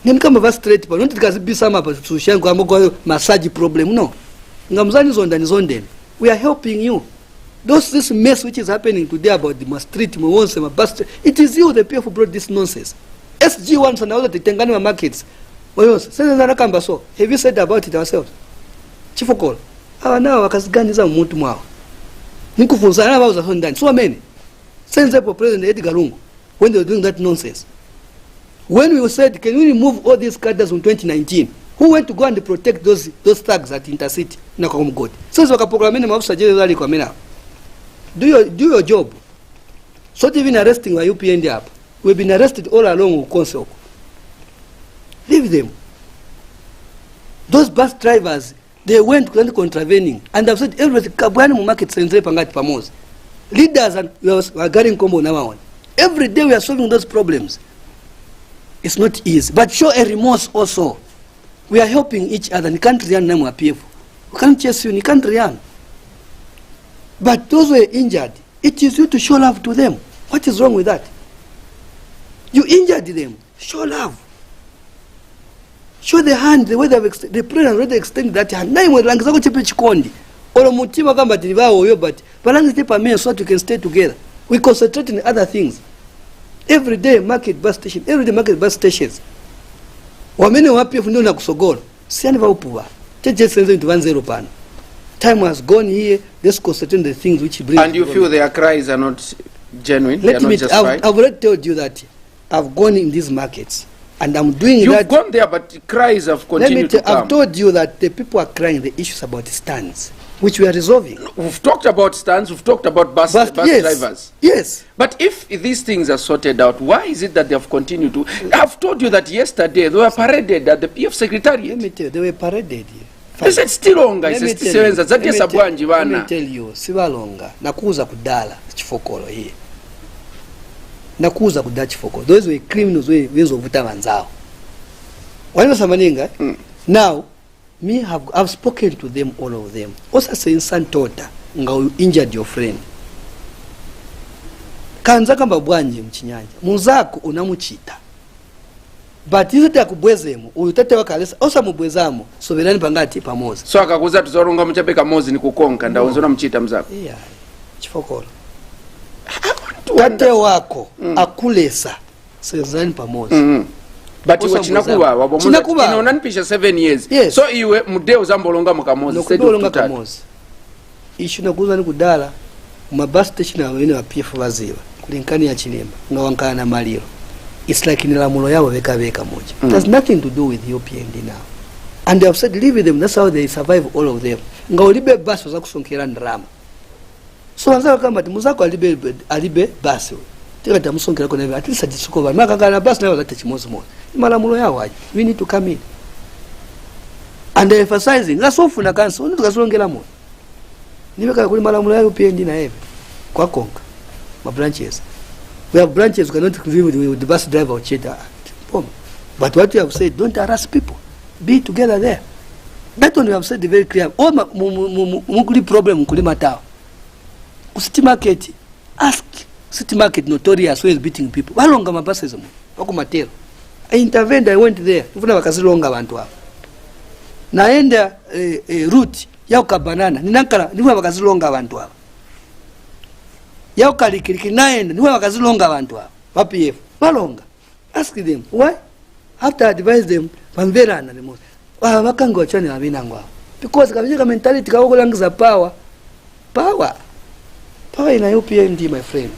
Nimkamba va straight pa. Don't tikazibisa hapa sushangu ambako massage problem. No. Ngamzani zonda. We are helping you. This mess which is happening today about the street, it is you, the people who brought this nonsense. SG wants and all the Tengani markets. Have you said about it ourselves? Chief of call. Now, Kasganiza Mutumao. Nikufunzana was a Hondan. So many. Sends up for President Edgar Lungu when they were doing that nonsense. When we said, can we remove all these cadres in 2019? Who went to go and protect those thugs at Intercity? Nakamugod. Since Wakapokamina Mafsa Jerry Kamina. Do your job. So even arresting my UPND up. We've been arrested all along with Council. Leave them. Those bus drivers, they went contravening. And I've said everything. Kabwani market sense pangati pamos. Leaders and we are getting combo now. Every day we are solving those problems. It's not easy. But show a remorse also. We are helping each other. You can't run them PF. We can't chase you. You can't run. But those who are injured, it is you to show love to them. What is wrong with that? You injured them. Show love. Show the hand, the way they have the prayer already extend that hand. Now you lang zako chepe chikondi. Olo mutima kamba tilivawo yo but balangi tepa men so that you can stay together. We concentrate on other things. Every day market bus station, every day market bus stations. Wamene wapi fundo na kusogolo. Siani va upuwa. Cheche senzo into 10 pan. Time has gone here. Let's concentrate on the things which bring. And you feel their cries are not genuine? Let me. I've already told you that I've gone in these markets and I'm doing that. You've gone there, but cries have continued to come. I've told you that the people are crying the issues about stands, which we are resolving. We've talked about stands. We've talked about bus drivers. Yes. But if these things are sorted out, why is it that they have continued to? I've told you that yesterday they were paraded at the PF secretariat. Let me tell you, they were paraded here. Is it still longer? Let me tell you, sivalonga. Nakuza kudala chifokolo here. Nakuza kudala chifokolo. Those were criminals wezo vuta wanzao. Wale samaninga. Now, I've spoken to them, all of them. Also saying Santota, nga you injured your friend. Kanza kamba bwanje mchinyanja. Muzako unamuchita. But is it akubwezemo utate wakalesa osa mubwezamo soberani pangati pamoza so akakuza tuzoronga mchapeka mozi ni kukonka ndauzona mchita mzako chifokolo tate wako akulesa sezani pamoja. But iwe chinakuwa wabomoza inonanipisha 7 years. Yes. So iwe mudeo zambolonga mukamozi. Nokudolonga kamozi. Ishuna kuza ni kudala mabus station awene wa PF baziba. Kulinkani ya Chilimba. Nga wankana na maliro. It's like nilamulo yao weka moja. It has nothing to do with the UPND now. And they have said live with them. That's how they survive all of them. Nga ulibe bus waza kusonkera ndrama. So wanzaka kama muzako alibe bus. Tika tamusonkera kona at least ajisuko ba. Maka na bus na wazate chimozi moja. Malamulo yao waji. We need to come in. And they're emphasizing. Nga sofu na kanso. Uni tukasongera moja. Niweka kuli malamulo ya UPND na hebe. Kwa konka. Ma branches. We have branches, we cannot live with the bus driver or cheater. But what you have said, don't harass people. Be together there. That one we have said very clear. All mukuli problem mukuli matao. City market, ask city market notorious who is beating people. Walonga mabuses mu. Wako matero. I intervened, I went there. Ifuna wakazilonga bantu hapo. Naenda route ya ukabanana. Ninankala niwe wakazilonga bantu hapo. Yao kalikiriki naenda niwe wakazilonga abantu hapa PF balonga. Ask them why. After advise them pamverana remote wakanga wachane abinangwa because kabijika mentality kawokulangiza power in a UPND, my friend.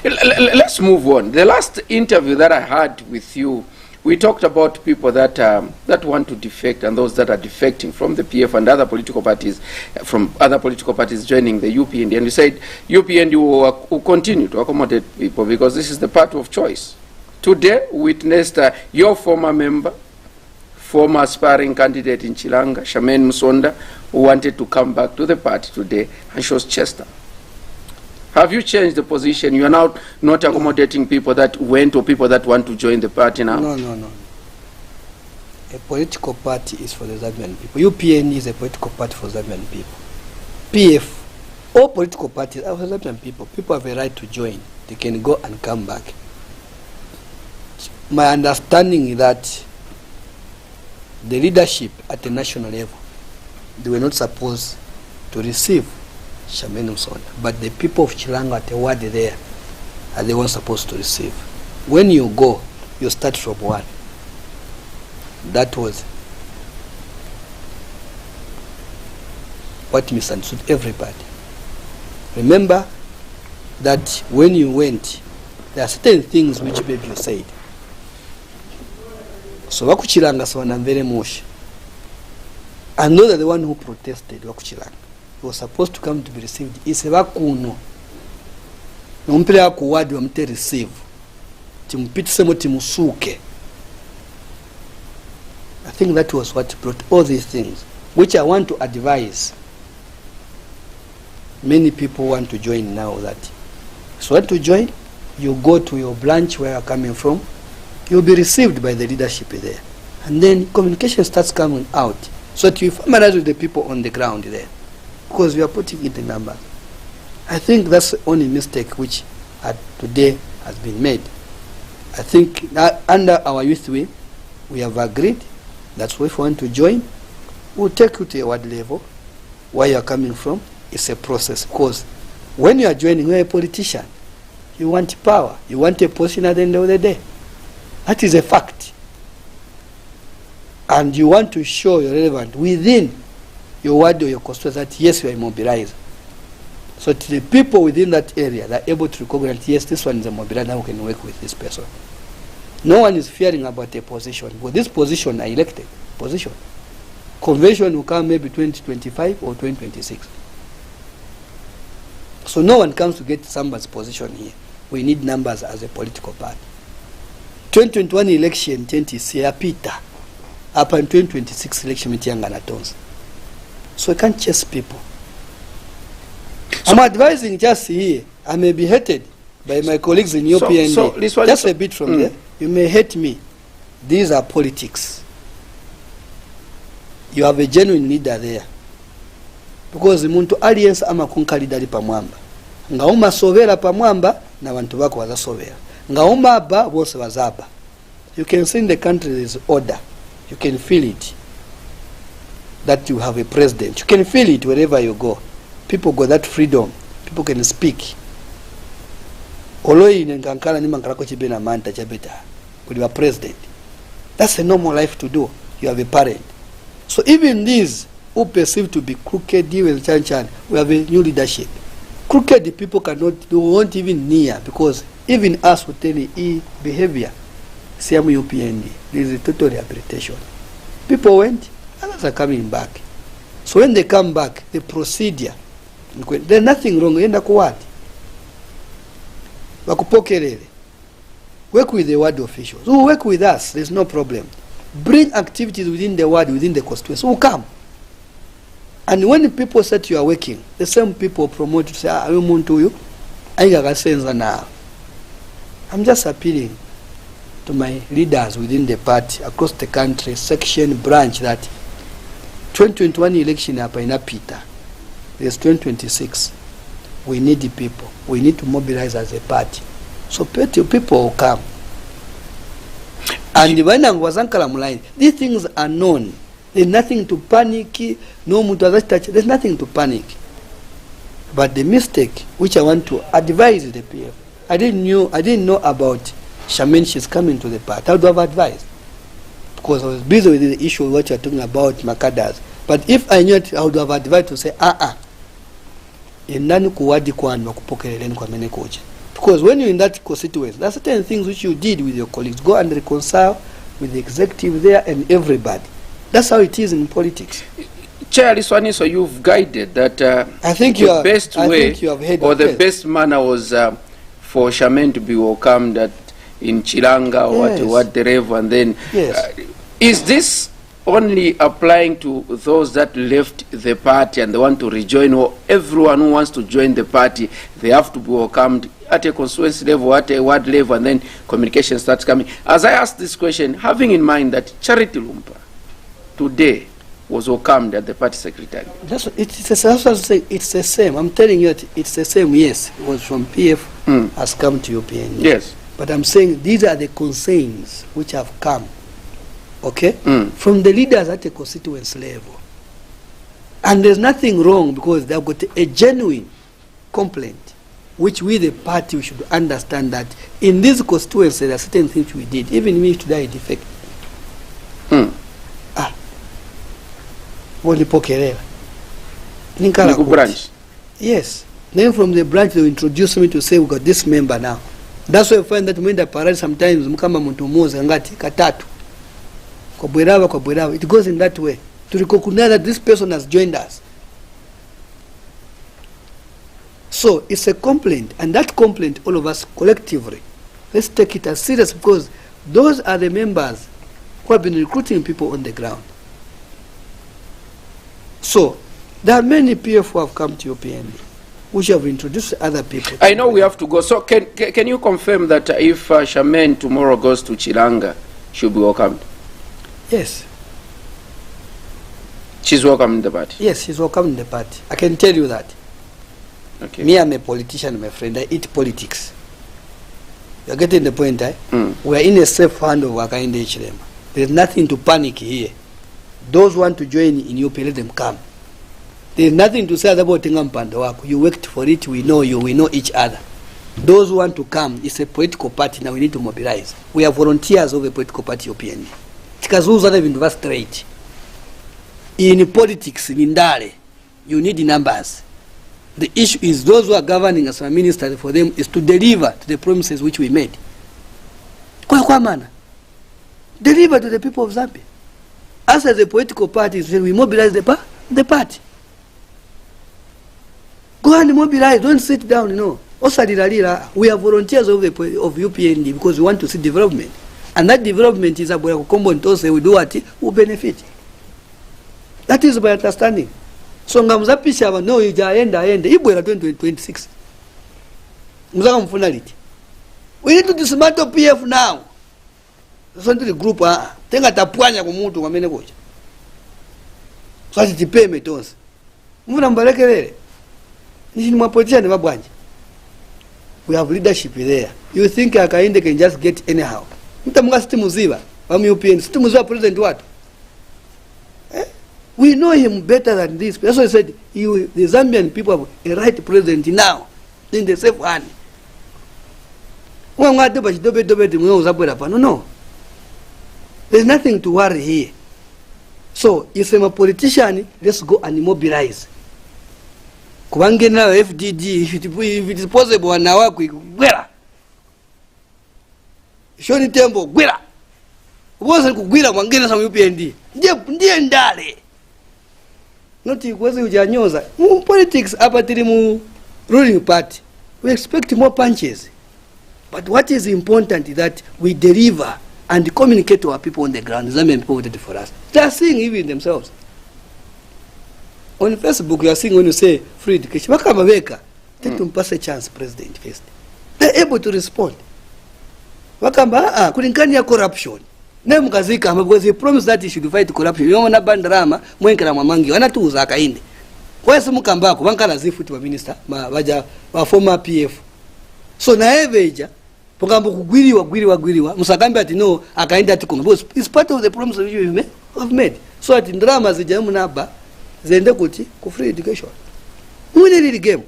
Let's move on. The last interview that I had with you, we talked about people that that want to defect and those that are defecting from the PF and other political parties, joining the UPND. And you said UPND will continue to accommodate people because this is the party of choice. Today, we witnessed your former member, former aspiring candidate in Chilanga, Shamen Musonda, who wanted to come back to the party today, and she was Chester. Have you changed the position? You are now not accommodating people that went or people that want to join the party now? No. A political party is for the Zambian people. UPN is a political party for Zambian people. PF, all political parties are for Zambian people. People have a right to join. They can go and come back. My understanding is that the leadership at the national level, they were not supposed to receive Shamen Musonda, but the people of Chilanga at the ward there are the ones supposed to receive. When you go, you start from one. That was what misunderstood everybody. Remember that when you went, there are certain things which maybe you said. So Wakuchilanga Swana very much. I know that the one who protested Wakuchilanga was supposed to come to be received. It's a vacuno. Nompele akuwadi wa mte receive. Timupitisemo timusuke. I think that was what brought all these things, which I want to advise. Many people want to join now that. So want to join, you go to your branch where you're coming from, you'll be received by the leadership there. And then communication starts coming out so that you familiarize with the people on the ground there. Because we are putting in the numbers. I think that's the only mistake which today has been made. I think that under our youth wing, we have agreed that if you want to join, we'll take you to a ward level, where you are coming from. It's a process. Because when you are joining, you're a politician. You want power. You want a position at the end of the day. That is a fact. And you want to show you're relevant within your ward or your constituency that yes, you are immobilized. So to the people within that area, they're able to recognize, yes, this one is a mobilizer, now we can work with this person. No one is fearing about a position, but this position are elected position. Convention will come maybe 2025 or 2026. So no one comes to get somebody's position here. We need numbers as a political party. 2021 election, 20 Peter. Up in 2026 election, Mitianga na Tons. So I can't chase people. I'm advising just here. I may be hated by my colleagues in UPND. Just a bit from there. You may hate me. These are politics. You have a genuine leader there. Because muntu alliance ama kunkalida li pamwamba. Nga uma sovera pamwamba na wantu bako wazasovera. Nga uma aba bose wazaba. You can see in the country there is order. You can feel it. That you have a president. You can feel it wherever you go. People got that freedom. People can speak. Oloi nengankala ni mangalako chibena manta chabeta. with your president. That's a normal life to do. You have a parent. So even these who perceive to be crooked, with Chan, we have a new leadership. Crooked people they won't even near, because even us will tell you, behavior, same UPND, there is a total rehabilitation. People went, others are coming back. So when they come back, the procedure, there's nothing wrong. Work with the ward officials. Who work with us, there's no problem. Bring activities within the ward, within the constituency. Who come? And when people say you are working, the same people promote to say, I want to you. I'm just appealing to my leaders within the party, across the country, section, branch, that 2021 election hapana Peter. There's 2026. We need the people. We need to mobilize as a party. So people will come. And when I was line, these things are known. There's nothing to panic. No mutu touch. There's nothing to panic. But the mistake which I want to advise the PF, I didn't know about Shaman. She's coming to the party. I would have advised, because I was busy with the issue of what you're talking about, Makadas. But if I knew it, I would have advised to say, because when you're in that constituency, there are certain things which you did with your colleagues. Go and reconcile with the executive there and everybody. That's how it is in politics. Chair Liswaniso, you've guided that I think the best way or the best manner was for Shaman to be welcomed in Chilanga or Yes. whatever, and then Yes. Is this only applying to those that left the party and they want to rejoin, or everyone who wants to join the party, they have to be welcomed at a constituency level, at a ward level, and then communication starts coming? As I ask this question, having in mind that Charity Lumpa today was welcomed at the party secretary. It's the same. I'm telling you, it's the same. Yes, it was from PF, has come to UPND. Yes. But I'm saying these are the concerns which have come, okay, from the leaders at the constituency level. And there's nothing wrong, because they've got a genuine complaint, which we, the party, we should understand that in this constituency there are certain things we did. Even me today, defect. Branch. Yes. Then from the branch, they introduce me to say, we got this member now. That's why I find that when the parade sometimes mkama muntu moza ngati katatu. It goes in that way, to recognize that this person has joined us. So it's a complaint, and that complaint, all of us collectively, let's take it as serious, because those are the members who have been recruiting people on the ground. So there are many PF who have come to UPND, which have introduced other people. I know we have to go. So can you confirm that if Shaman tomorrow goes to Chilanga, she'll be welcomed? Yes. She's welcome in the party? Yes, she's welcome in the party. I can tell you that. Okay. Me, I'm a politician, my friend. I eat politics. You're getting the point, eh? We're in a safe hand of Wakainde Chilema. There's nothing to panic here. Those who want to join in UP, let them come. There's nothing to say about Tingampanda. You worked for it, we know you, we know each other. Those who want to come, it's a political party, now we need to mobilize. We are volunteers of a political party, UPND. Tikazuza even straight. In politics, in Ndale, you need the numbers. The issue is those who are governing as a minister, for them is to deliver to the promises which we made. Kwa mana. Deliver to the people of Zambia. As a political party, we mobilize the party. Go and mobilize, don't sit down, you know. We are volunteers of UPND because we want to see development. And that development is about we do what we benefit. That is my understanding. So ngamuzapisha no ijaenda ibwera 2026. Muzaka mfunality. We need to dismantle PF now. So the group tenga tapwanya kumuntu kwamene koja. So ati tipeme tonse. Muna mbalekelele. Nishini mwapolitician mabwanje. We have leadership there. You think Akainde can just get anyhow? Mtamunga stimu ziva. Wami UPN. Stimu ziva president what? We know him better than this. That's why I said the Zambian people have a right president now. In the safe hand. No. There's nothing to worry here. So if I'm a politician, let's go and mobilize. Kubangena FDD, if it is possible, wanawakwi gwera. Shoni tembo gwera. Uweze kugwira mwangena sa UPND. Ndiye ndale. Not kwezi ujanyoza. Politics hapa tili mu ruling party. We expect more punches. But what is important is that we deliver and communicate to our people on the ground. Zambian people voted for us. They are seeing even themselves. On Facebook, you are seeing when you say free education. Wakamaweka. Take to pass a chance, President first. They are able to respond. Wakamba, kulingani ya corruption. Nemu kazika, because he promised that he should fight corruption. You want to ban drama, mwenkela mamangi, wanatuuza akainde. Kwa yesu mukambako, wankala zifuti wa minister, wa former PF. So na eveja, pokambo kugwiriwa, musakambi ati no, akainde ati kongo. Because it's part of the promise which we have made. So ati drama zijamu naba, zende kuti, ku free education. Mwine lili game.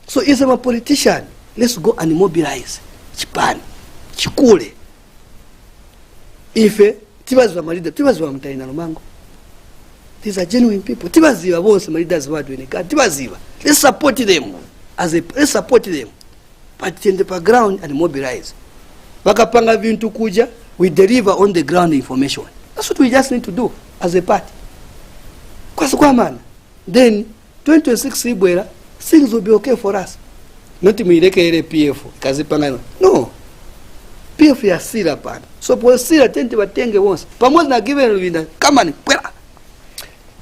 So if I'm a politician, let's go and mobilize. Chipani, chikule. Ife, tibaziwa malida, tibaziwa mtaina lumango. These are genuine people. Tibaziwa bonse malidas wadu wenika. Tibaziwa. Let's support them. Let's support them. But in the background and mobilize. Wakapanga vintu kuja, we deliver on the ground information. That's what we just need to do as a party. Kwa man. Then 2026 Ibwera, things will be okay for us. Not mwileke ile PF kazipanga. No. PF ya sila pana. So po sila tente batenge once. Pamoja na given winda kama ni kwela.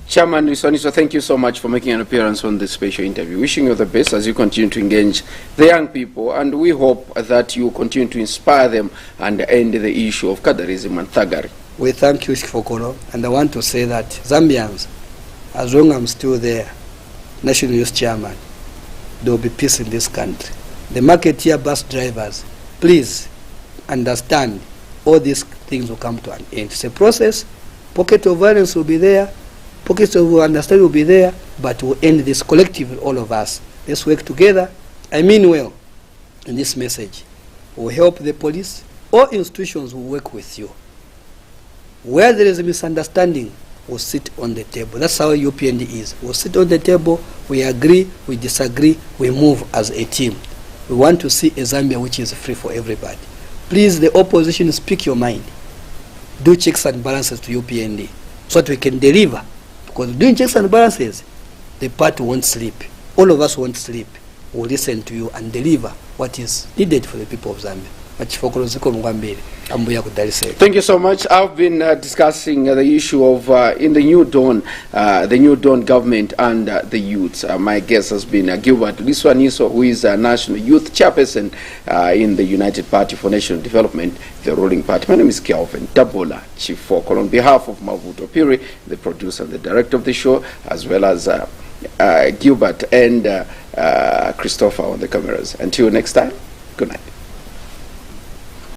Chairman Liswaniso, thank you so much for making an appearance on this special interview. Wishing you the best as you continue to engage the young people, and we hope that you continue to inspire them and end the issue of cadarism and thuggery. We thank you for Kolo, and I want to say that Zambians, as long as I'm still there, National Youth Chairman, there will be peace in this country. The marketeer bus drivers, please understand all these things will come to an end. It's a process. Pocket of violence will be there. Pockets of understanding will be there, but we'll end this collectively, all of us. Let's work together. I mean well in this message. We'll help the police. All institutions will work with you. Where there is a misunderstanding, we'll sit on the table. That's how UPND is. We'll sit on the table, we agree, we disagree, we move as a team. We want to see a Zambia which is free for everybody. Please, the opposition, speak your mind. Do checks and balances to UPND so that we can deliver. Because doing checks and balances, the party won't sleep. All of us won't sleep. We'll listen to you and deliver what is needed for the people of Zambia. Thank you so much. I've been discussing the issue of in the New Dawn government and the youths. My guest has been Gilbert Liswaniso, who is a National Youth Chairperson in the United Party for National Development, the ruling party. My name is Kelvin Dabola Chifoko. On behalf of Mavuto Piri, the producer and the director of the show, as well as Gilbert and Christopher on the cameras. Until next time, good night.